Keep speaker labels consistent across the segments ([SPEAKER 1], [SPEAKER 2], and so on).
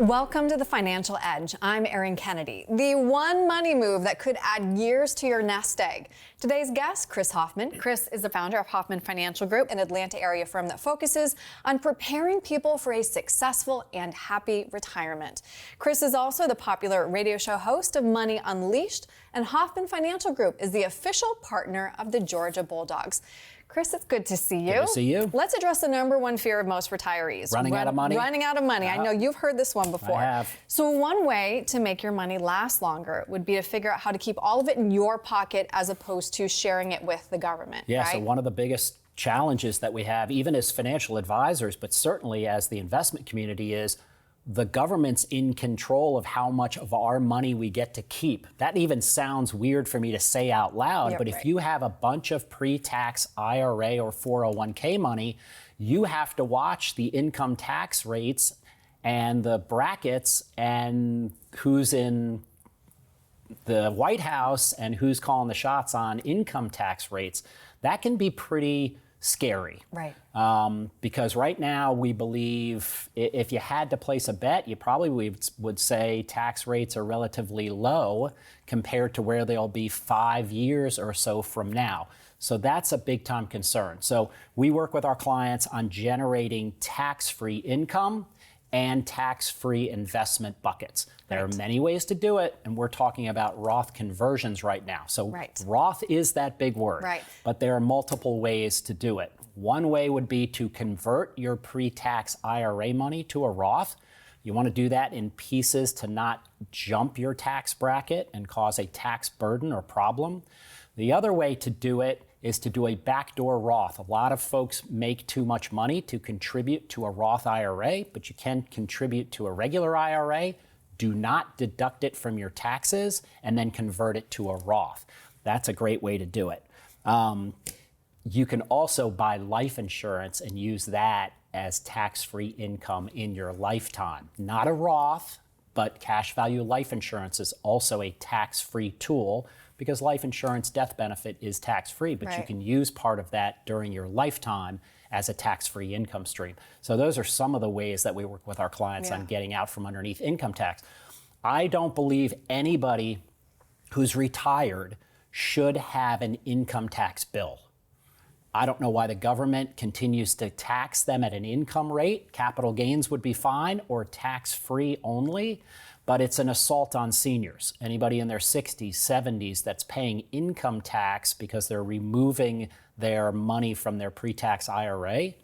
[SPEAKER 1] Welcome to the Financial Edge. I'm Erin Kennedy. The one money move that could add years to your nest egg. Today's guest, Chris Hoffman. Chris is the founder of Hoffman Financial Group, an Atlanta area firm that focuses on preparing people for a successful and happy retirement. Chris is also the popular radio show host of Money Unleashed, and Hoffman Financial Group is the official partner of the Georgia Bulldogs. Chris, it's good to see you.
[SPEAKER 2] Good to see you.
[SPEAKER 1] Let's address the number one fear of most retirees.
[SPEAKER 2] Running out of money?
[SPEAKER 1] Running out of money. I know you've heard this one before.
[SPEAKER 2] I have.
[SPEAKER 1] So one way to make your money last longer would be to figure out how to keep all of it in your pocket as opposed to sharing it with the government.
[SPEAKER 2] Yeah,
[SPEAKER 1] right?
[SPEAKER 2] so one of the biggest challenges that we have, even as financial advisors, but certainly as the investment community, is the government's in control of how much of our money we get to keep. That even sounds weird for me to say out loud, but if you have a bunch of pre-tax IRA or 401k money, you have to watch the income tax rates and the brackets and who's in the White House and who's calling the shots on income tax rates. That can be pretty scary.
[SPEAKER 1] Right.
[SPEAKER 2] Because right now we believe if you had to place a bet, you probably would say tax rates are relatively low compared to where they'll be 5 years or so from now. So that's a big time concern. So we work with our clients on generating tax-free income and tax-free investment buckets. There are many ways to do it, and we're talking about Roth conversions right now. So Roth is that big word, but there are multiple ways to do it. One way would be to convert your pre-tax IRA money to a Roth. You want to do that in pieces to not jump your tax bracket and cause a tax burden or problem. The other way to do it is to do a backdoor Roth. A lot of folks make too much money to contribute to a Roth IRA, but you can contribute to a regular IRA. Do not deduct it from your taxes and then convert it to a Roth. That's a great way to do it. You can also buy life insurance and use that as tax-free income in your lifetime. Not a Roth, but cash value life insurance is also a tax-free tool, because life insurance death benefit is tax-free, but you can use part of that during your lifetime as a tax-free income stream. So those are some of the ways that we work with our clients on getting out from underneath income tax. I don't believe anybody who's retired should have an income tax bill. I don't know why the government continues to tax them at an income rate. Capital gains would be fine, or tax-free only. But it's an assault on seniors. Anybody in their 60s, 70s that's paying income tax because they're removing their money from their pre-tax IRA,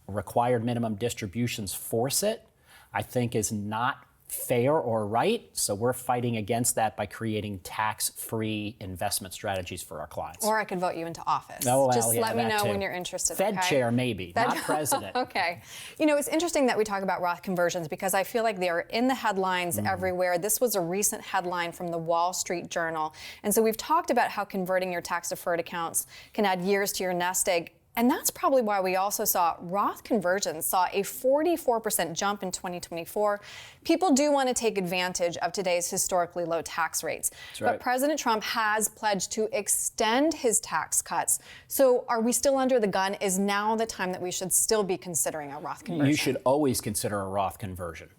[SPEAKER 2] required minimum distributions force it, I think is not fair or right. So we're fighting against that by creating tax-free investment strategies for our clients.
[SPEAKER 1] Or I could vote you into office.
[SPEAKER 2] Oh, well,
[SPEAKER 1] just
[SPEAKER 2] yeah,
[SPEAKER 1] let me know
[SPEAKER 2] too.
[SPEAKER 1] when you're interested.
[SPEAKER 2] Fed chair, maybe, not president.
[SPEAKER 1] Okay. You know, it's interesting that we talk about Roth conversions because I feel like they are in the headlines everywhere. This was a recent headline from the Wall Street Journal. And so we've talked about how converting your tax-deferred accounts can add years to your nest egg. And that's probably why we also saw Roth conversions saw a 44% jump in 2024. People do want to take advantage of today's historically low tax rates. But President Trump has pledged to extend his tax cuts. So are we still under the gun? Is now the time that we should still be considering a Roth conversion?
[SPEAKER 2] You should always consider a Roth conversion,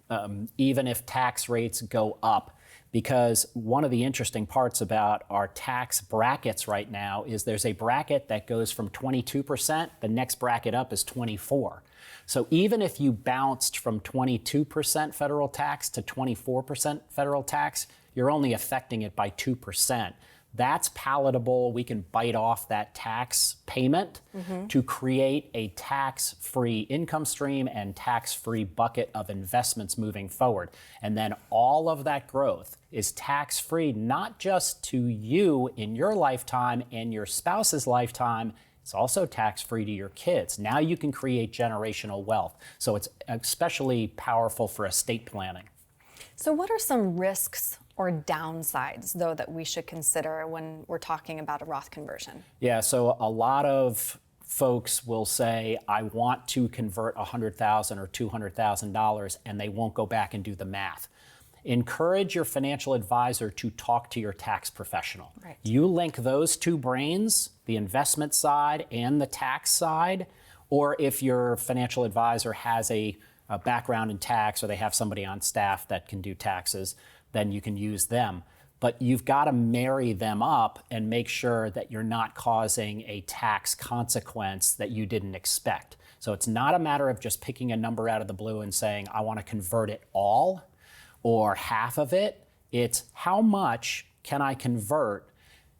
[SPEAKER 2] even if tax rates go up. Because one of the interesting parts about our tax brackets right now is there's a bracket that goes from 22%, the next bracket up is 24%. So even if you bounced from 22% federal tax to 24% federal tax, you're only affecting it by 2%. That's palatable. We can bite off that tax payment to create a tax-free income stream and tax-free bucket of investments moving forward. And then all of that growth is tax-free, not just to you in your lifetime and your spouse's lifetime. It's also tax-free to your kids. Now you can create generational wealth. So it's especially powerful for estate planning.
[SPEAKER 1] So what are some risks or downsides, though, that we should consider when we're talking about a Roth conversion?
[SPEAKER 2] Yeah, so a lot of folks will say, I want to convert $100,000 or $200,000, and they won't go back and do the math. Encourage your financial advisor to talk to your tax professional. You link those two brains, the investment side and the tax side, or if your financial advisor has a a background in tax or they have somebody on staff that can do taxes, then you can use them. But you've got to marry them up and make sure that you're not causing a tax consequence that you didn't expect. So it's not a matter of just picking a number out of the blue and saying, I want to convert it all or half of it. It's how much can I convert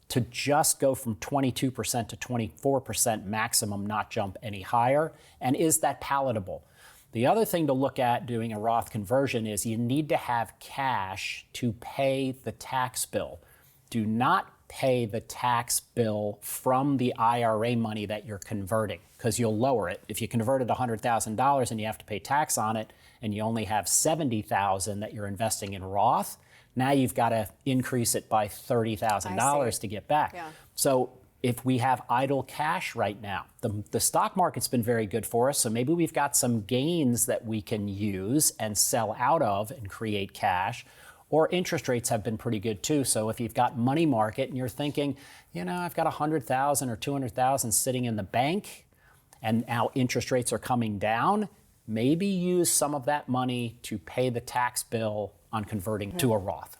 [SPEAKER 2] to just go from 22% to 24% maximum, not jump any higher? And is that palatable? The other thing to look at doing a Roth conversion is you need to have cash to pay the tax bill. Do not pay the tax bill from the IRA money that you're converting, because you'll lower it. If you converted $100,000 and you have to pay tax on it, and you only have $70,000 that you're investing in Roth, now you've got to increase it by $30,000 to get back.
[SPEAKER 1] Yeah.
[SPEAKER 2] So if we have idle cash right now, the stock market's been very good for us, so maybe we've got some gains that we can use and sell out of and create cash. Or interest rates have been pretty good too. So if you've got money market and you're thinking, I've got $100,000 or $200,000 sitting in the bank, and now interest rates are coming down, maybe use some of that money to pay the tax bill on converting to a Roth.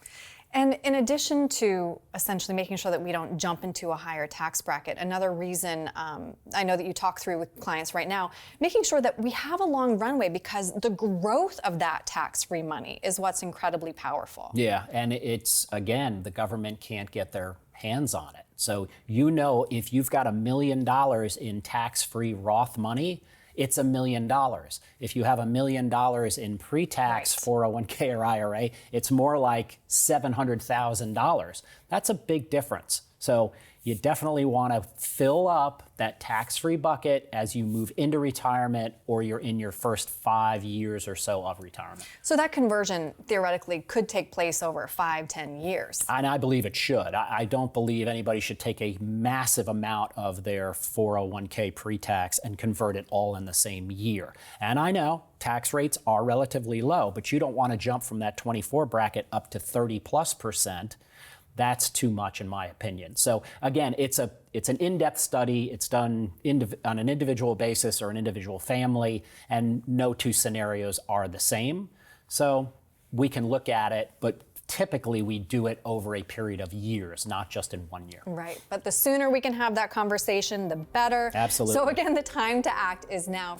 [SPEAKER 1] And in addition to essentially making sure that we don't jump into a higher tax bracket, another reason I know that you talk through with clients right now, making sure that we have a long runway, because the growth of that tax-free money is what's incredibly powerful.
[SPEAKER 2] Yeah, and it's, again, the government can't get their hands on it. So if you've got $1 million in tax-free Roth money, it's $1 million. If you have $1 million in pre-tax 401k or IRA, it's more like $700,000. That's a big difference. So you definitely want to fill up that tax-free bucket as you move into retirement or you're in your first 5 years or so of retirement.
[SPEAKER 1] So that conversion theoretically could take place over 5-10 years.
[SPEAKER 2] And I believe it should. I don't believe anybody should take a massive amount of their 401k pre-tax and convert it all in the same year. And I know tax rates are relatively low, but you don't want to jump from that 24 bracket up to 30+%. That's too much, in my opinion. So again, it's an in-depth study. It's done on an individual basis or an individual family, and no two scenarios are the same. So we can look at it, but typically we do it over a period of years, not just in 1 year.
[SPEAKER 1] Right, but the sooner we can have that conversation, the better.
[SPEAKER 2] Absolutely.
[SPEAKER 1] So again, the time to act is now.